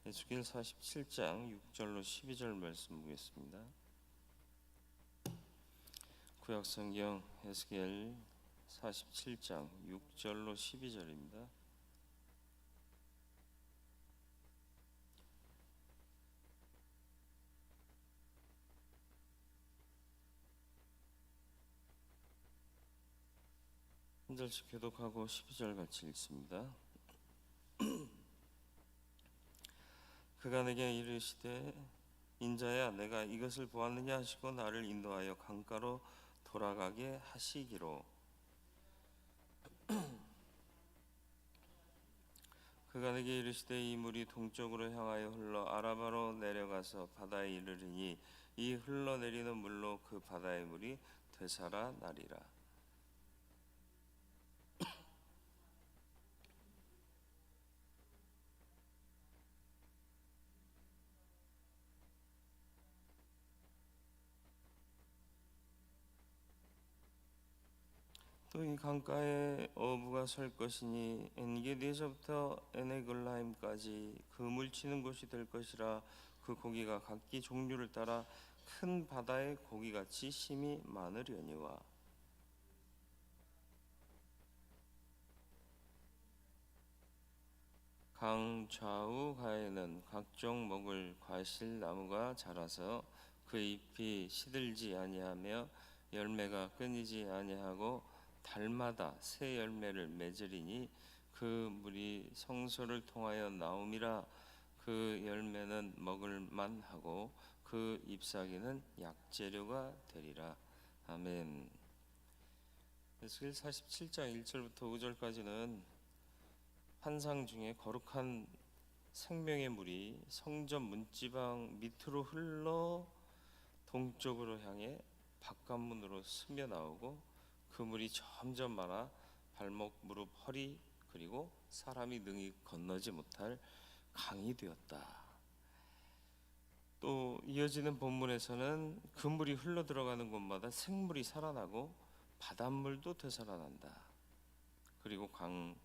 에스겔 47장 6절로 12절 말씀 보겠습니다. 구약성경 에스겔 47장 6절로 12절입니다. 한 절씩 교독하고 12절 같이 읽습니다. 그가 내게 이르시되 인자야 내가 이것을 보았느냐 하시고 나를 인도하여 강가로 돌아가게 하시기로. 그가 내게 이르시되 이 물이 동쪽으로 향하여 흘러 아라바로 내려가서 바다에 이르리니 이 흘러내리는 물로 그 바다의 물이 되살아나리라. 또 이 강가에 어부가 설 것이니 엔게디에서부터 에네글라임까지 그물 치는 곳이 될 것이라. 그 고기가 각기 종류를 따라 큰 바다의 고기같이 심이 많으려니와. 강 좌우 가에는 각종 먹을 과실나무가 자라서 그 잎이 시들지 아니하며 열매가 끊이지 아니하고 달마다 새 열매를 맺으리니 그 물이 성소를 통하여 나옴이라. 그 열매는 먹을 만하고 그 잎사귀는 약재료가 되리라. 아멘. 에스겔 47장 1절부터 5절까지는 환상 중에 거룩한 생명의 물이 성전 문지방 밑으로 흘러 동쪽으로 향해 바깥문으로 스며 나오고 그 물이 점점 많아 발목, 무릎, 허리 그리고 사람이 능히 건너지 못할 강이 되었다. 또 이어지는 본문에서는 그 물이 흘러 들어가는 곳마다 생물이 살아나고 바닷물도 되살아난다. 그리고 강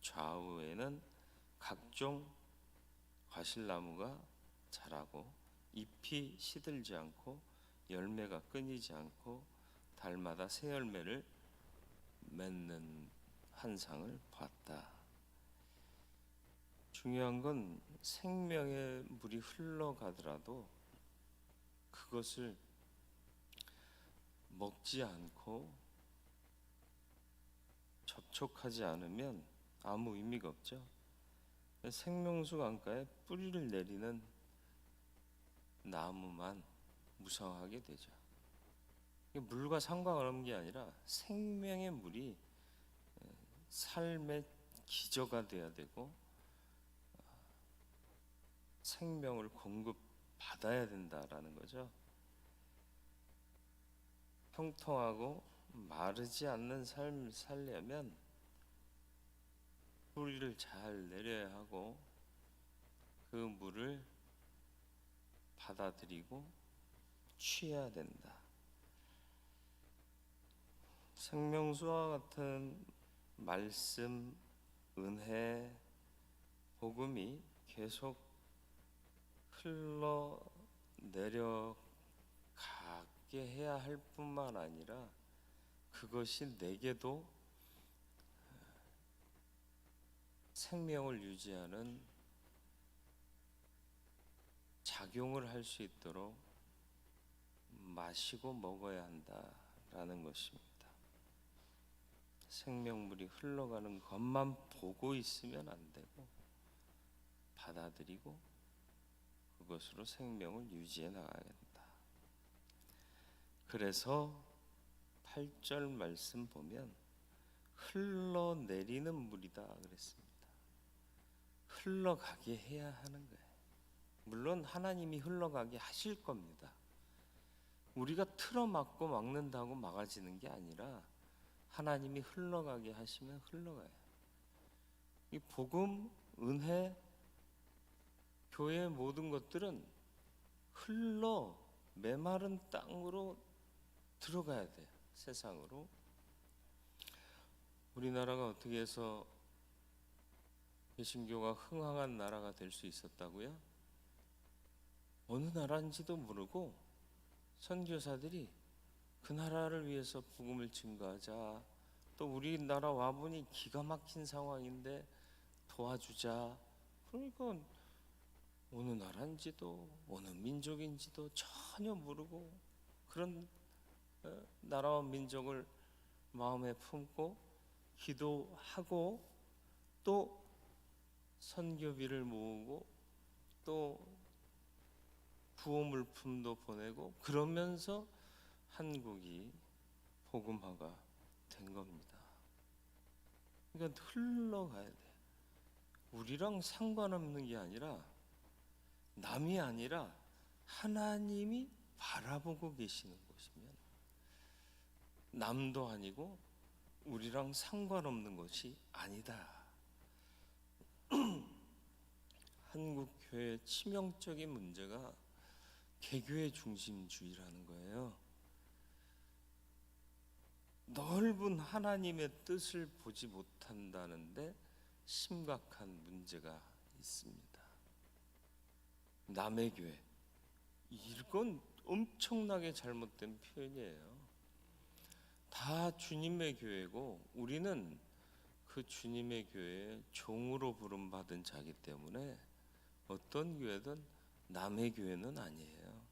좌우에는 각종 과실나무가 자라고 잎이 시들지 않고 열매가 끊이지 않고 달마다 새 열매를 맺는 환상을 봤다. 중요한 건 생명의 물이 흘러가더라도 그것을 먹지 않고 접촉하지 않으면 아무 의미가 없죠. 생명수 강가에 뿌리를 내리는 나무만 무성하게 되죠. 물과 상관없는 게 아니라 생명의 물이 삶의 기저가 돼야 되고 생명을 공급받아야 된다라는 거죠. 형통하고 마르지 않는 삶을 살려면 뿌리를 잘 내려야 하고 그 물을 받아들이고 취해야 된다. 생명수와 같은 말씀, 은혜, 복음이 계속 흘러 내려가게 해야 할 뿐만 아니라 그것이 내게도 생명을 유지하는 작용을 할 수 있도록 마시고 먹어야 한다라는 것입니다. 생명물이 흘러가는 것만 보고 있으면 안 되고 받아들이고 그것으로 생명을 유지해 나가야 된다. 그래서 8절 말씀 보면 흘러내리는 물이다 그랬습니다. 흘러가게 해야 하는 거예요. 물론 하나님이 흘러가게 하실 겁니다. 우리가 틀어막고 막는다고 막아지는 게 아니라 하나님이 흘러가게 하시면 흘러가요. 이 복음, 은혜, 교회의 모든 것들은 흘러 메마른 땅으로 들어가야 돼요. 세상으로. 우리나라가 어떻게 해서 개신교가 흥황한 나라가 될 수 있었다고요? 어느 나라인지도 모르고 선교사들이 그 나라를 위해서 복음을 증거하자, 또 우리나라 와보니 기가 막힌 상황인데 도와주자, 그러니까 어느 나라인지도 어느 민족인지도 전혀 모르고 그런 나라와 민족을 마음에 품고 기도하고 또 선교비를 모으고 또 구호물품도 보내고 그러면서 한국이 복음화가 된 겁니다. 그러니까 흘러가야 돼. 우리랑 상관없는 게 아니라, 남이 아니라 하나님이 바라보고 계시는 곳이면 남도 아니고 우리랑 상관없는 것이 아니다. 한국 교회의 치명적인 문제가 개교의 중심주의라는 거예요. 넓은 하나님의 뜻을 보지 못한다는데 심각한 문제가 있습니다. 남의 교회, 이건 엄청나게 잘못된 표현이에요. 다 주님의 교회고 우리는 그 주님의 교회에 종으로 부름받은 자기 때문에 어떤 교회든 남의 교회는 아니에요.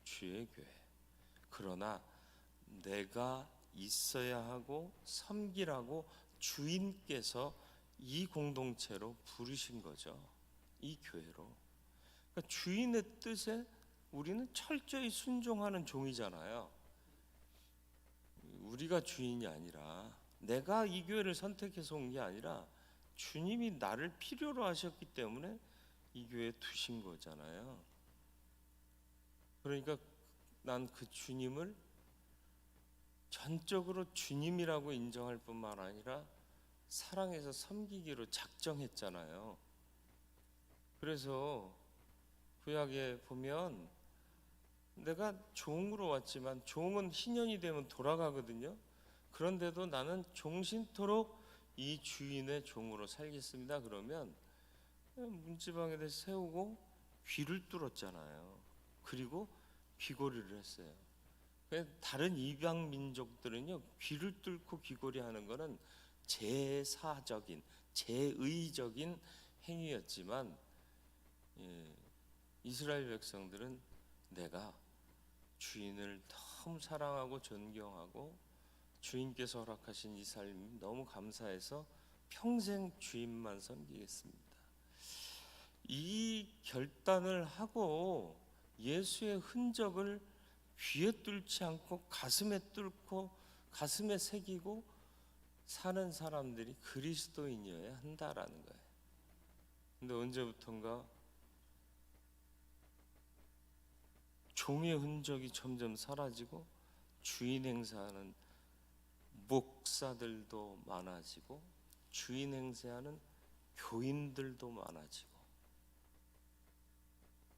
주의 교회. 그러나 내가 있어야 하고 섬기라고 주인께서 이 공동체로 부르신 거죠. 이 교회로. 그러니까 주인의 뜻에 우리는 철저히 순종하는 종이잖아요. 우리가 주인이 아니라, 내가 이 교회를 선택해서 온 게 아니라 주님이 나를 필요로 하셨기 때문에 이 교회에 두신 거잖아요. 그러니까 난 그 주님을 전적으로 주님이라고 인정할 뿐만 아니라 사랑해서 섬기기로 작정했잖아요. 그래서 구약에 보면 내가 종으로 왔지만 종은 희년이 되면 돌아가거든요. 그런데도 나는 종신토록 이 주인의 종으로 살겠습니다. 그러면 문지방에다 세우고 귀를 뚫었잖아요. 그리고 귀걸이를 했어요. 다른 이방 민족들은요, 귀를 뚫고 귀걸이 하는 거는 제사적인, 제의적인 행위였지만 이스라엘 백성들은 내가 주인을 너무 사랑하고 존경하고 주인께서 허락하신 이 삶이 너무 감사해서 평생 주인만 섬기겠습니다. 이 결단을 하고 예수의 흔적을 귀에 뚫지 않고 가슴에 뚫고 가슴에 새기고 사는 사람들이 그리스도인이어야 한다라는 거예요. 근데 언제부턴가 종의 흔적이 점점 사라지고 주인 행세하는 목사들도 많아지고 주인 행세하는 교인들도 많아지고,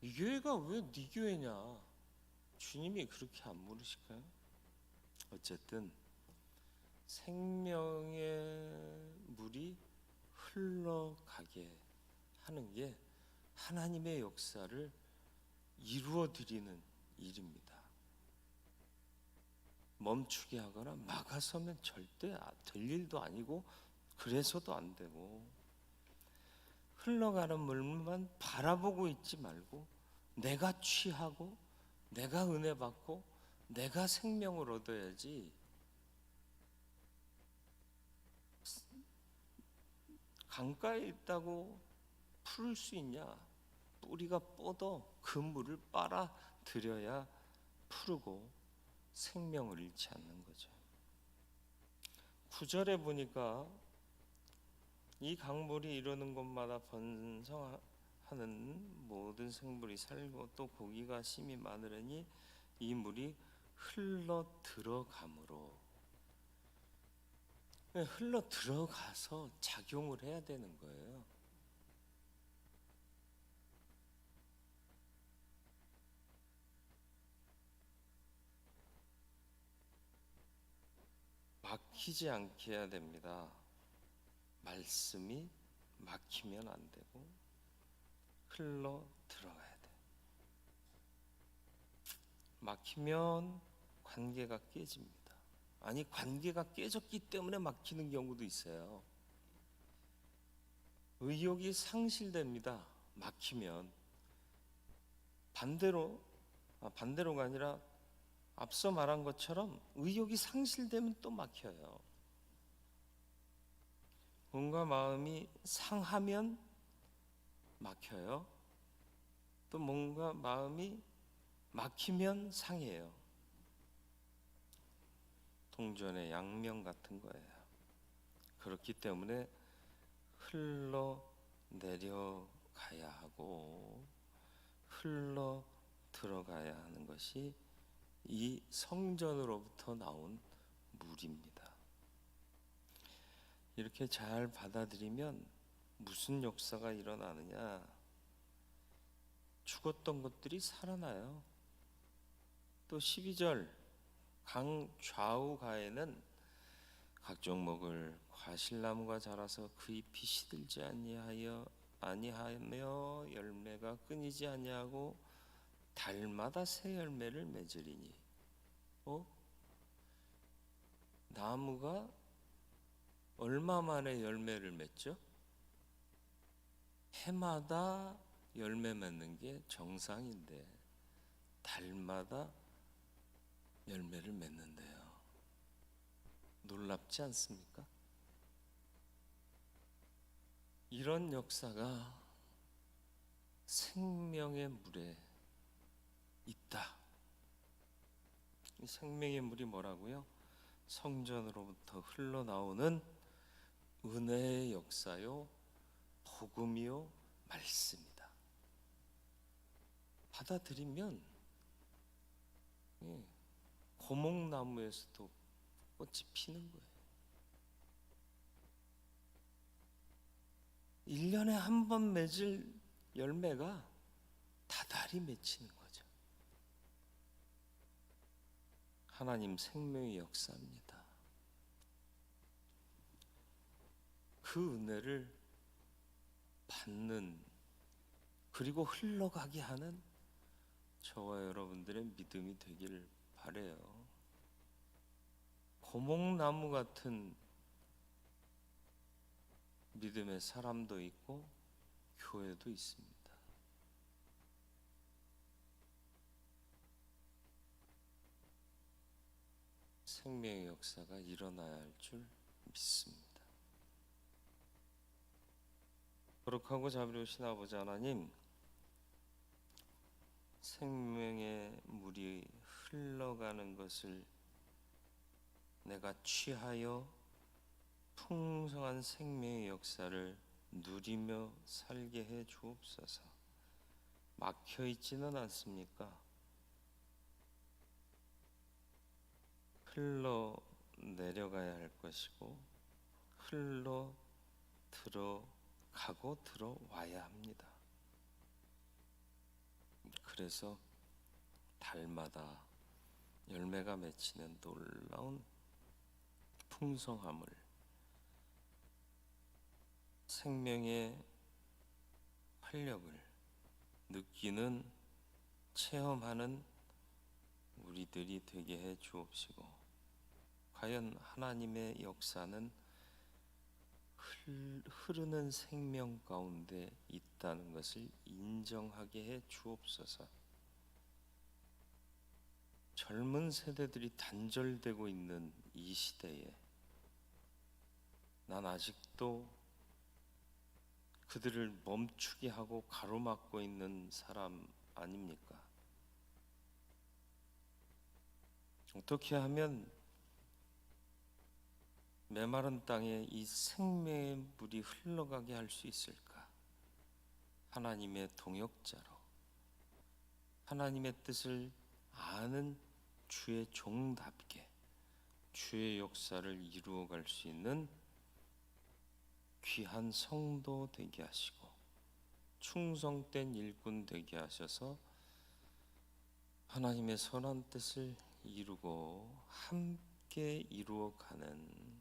이 교회가 왜 네 교회냐? 주님이 그렇게 안 물으실까요? 어쨌든 생명의 물이 흘러가게 하는 게 하나님의 역사를 이루어 드리는 일입니다. 멈추게 하거나 막아서면 절대 될 일도 아니고 그래서도 안 되고, 흘러가는 물만 바라보고 있지 말고 내가 취하고 내가 은혜 받고 내가 생명을 얻어야지, 강가에 있다고 풀을 수 있냐? 뿌리가 뻗어 그 물을 빨아들여야 푸르고 생명을 잃지 않는 거죠. 9절에 보니까 이 강물이 이르는 곳마다 번성하는 모든 생물이 살고 또 고기가 심이 많으려니 이 물이 흘러 들어가므로, 흘러 들어가서 작용을 해야 되는 거예요. 막히지 않게 해야 됩니다. 말씀이 막히면 안 되고 흘러 들어가야 돼. 막히면 관계가 깨집니다. 아니, 관계가 깨졌기 때문에 막히는 경우도 있어요. 의욕이 상실됩니다. 막히면. 반대로가 아니라 앞서 말한 것처럼 의욕이 상실되면 또 막혀요. 뭔가 마음이 상하면 막혀요. 또 뭔가 마음이 막히면 상해요. 동전의 양면 같은 거예요. 그렇기 때문에 흘러 내려가야 하고 흘러 들어가야 하는 것이 이 성전으로부터 나온 물입니다. 이렇게 잘 받아들이면 무슨 역사가 일어나느냐? 죽었던 것들이 살아나요. 또 12절 강 좌우가에는 각종 먹을 과실나무가 자라서 그 잎이 시들지 아니하며 열매가 끊이지 아니하고 달마다 새 열매를 맺으리니. 나무가 얼마 만에 열매를 맺죠? 해마다 열매 맺는 게 정상인데 달마다 열매를 맺는데요. 놀랍지 않습니까? 이런 역사가 생명의 물에 있다. 이 생명의 물이 뭐라고요? 성전으로부터 흘러나오는 은혜의 역사요, 복음이요, 말씀이다. 받아들이면 고목나무에서도 꽃이 피는 거예요. 1년에 한 번 맺을 열매가 다달이 맺히는 거죠. 하나님 생명의 역사입니다. 그 은혜를 받는, 그리고 흘러가게 하는 저와 여러분들의 믿음이 되길 바라요. 고목나무 같은 믿음의 사람도 있고 교회도 있습니다. 생명의 역사가 일어나야 할 줄 믿습니다. 거룩하고 자비로우신 아버지 하나님, 생명의 물이 흘러가는 것을 내가 취하여 풍성한 생명의 역사를 누리며 살게 해 주옵소서. 막혀 있지는 않습니까? 흘러 내려가야 할 것이고 흘러 들어가고 들어와야 합니다. 그래서 달마다 열매가 맺히는 놀라운 풍성함을, 생명의 활력을 느끼는, 체험하는 우리들이 되게 해 주옵시고, 과연 하나님의 역사는 흐르는 생명 가운데 있다는 것을 인정하게 해 주옵소서. 젊은 세대들이 단절되고 있는 이 시대에 난 아직도 그들을 멈추게 하고 가로막고 있는 사람 아닙니까? 어떻게 하면 메마른 땅에 이 생명의 물이 흘러가게 할 수 있을까? 하나님의 동역자로, 하나님의 뜻을 아는 주의 종답게 주의 역사를 이루어갈 수 있는 귀한 성도 되게 하시고 충성된 일꾼 되게 하셔서 하나님의 선한 뜻을 이루고 함께 이루어가는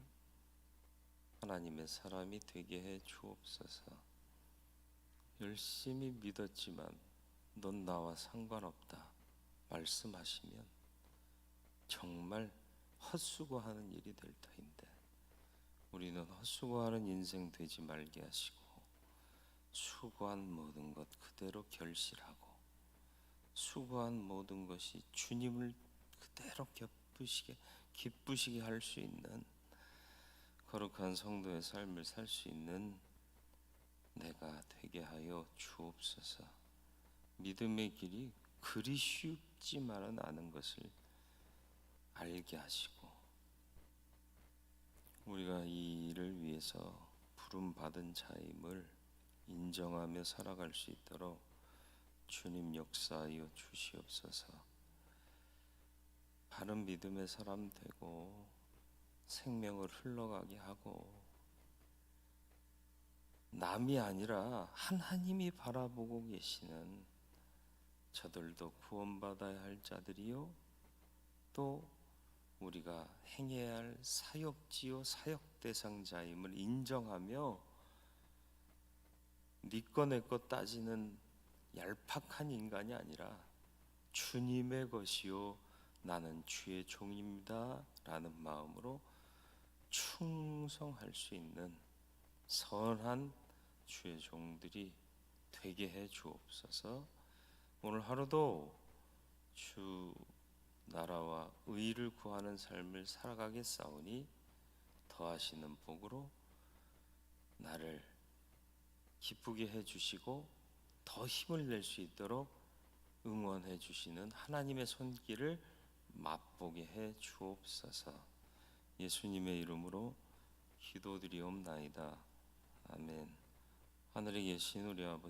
하나님의 사람이 되게 해 주옵소서. 열심히 믿었지만 넌 나와 상관없다 말씀하시면 정말 헛수고하는 일이 될 터인데, 우리는 헛수고하는 인생 되지 말게 하시고 수고한 모든 것 그대로 결실하고 수고한 모든 것이 주님을 그대로 기쁘시게 할 수 있는 거룩한 성도의 삶을 살 수 있는 내가 되게 하여 주옵소서. 믿음의 길이 그리 쉽지만은 않은 것을 알게 하시고, 우리가 이 일을 위해서 부름받은 자임을 인정하며 살아갈 수 있도록 주님 역사하여 주시옵소서. 바른 믿음의 사람 되고 생명을 흘러가게 하고, 남이 아니라 하나님이 바라보고 계시는 저들도 구원받아야 할 자들이요, 또 우리가 행해야 할 사역지요 사역 대상자임을 인정하며 네 거 내 거 따지는 얄팍한 인간이 아니라 주님의 것이요 나는 주의 종입니다 라는 마음으로 충성할 수 있는 선한 주의 종들이 되게 해 주옵소서. 오늘 하루도 주 나라와 의를 구하는 삶을 살아가겠사오니 더하시는 복으로 나를 기쁘게 해주시고 더 힘을 낼 수 있도록 응원해 주시는 하나님의 손길을 맛보게 해 주옵소서. 예수님의 이름으로 기도드리옵나이다. 아멘. 하늘에 계신 우리 아버지,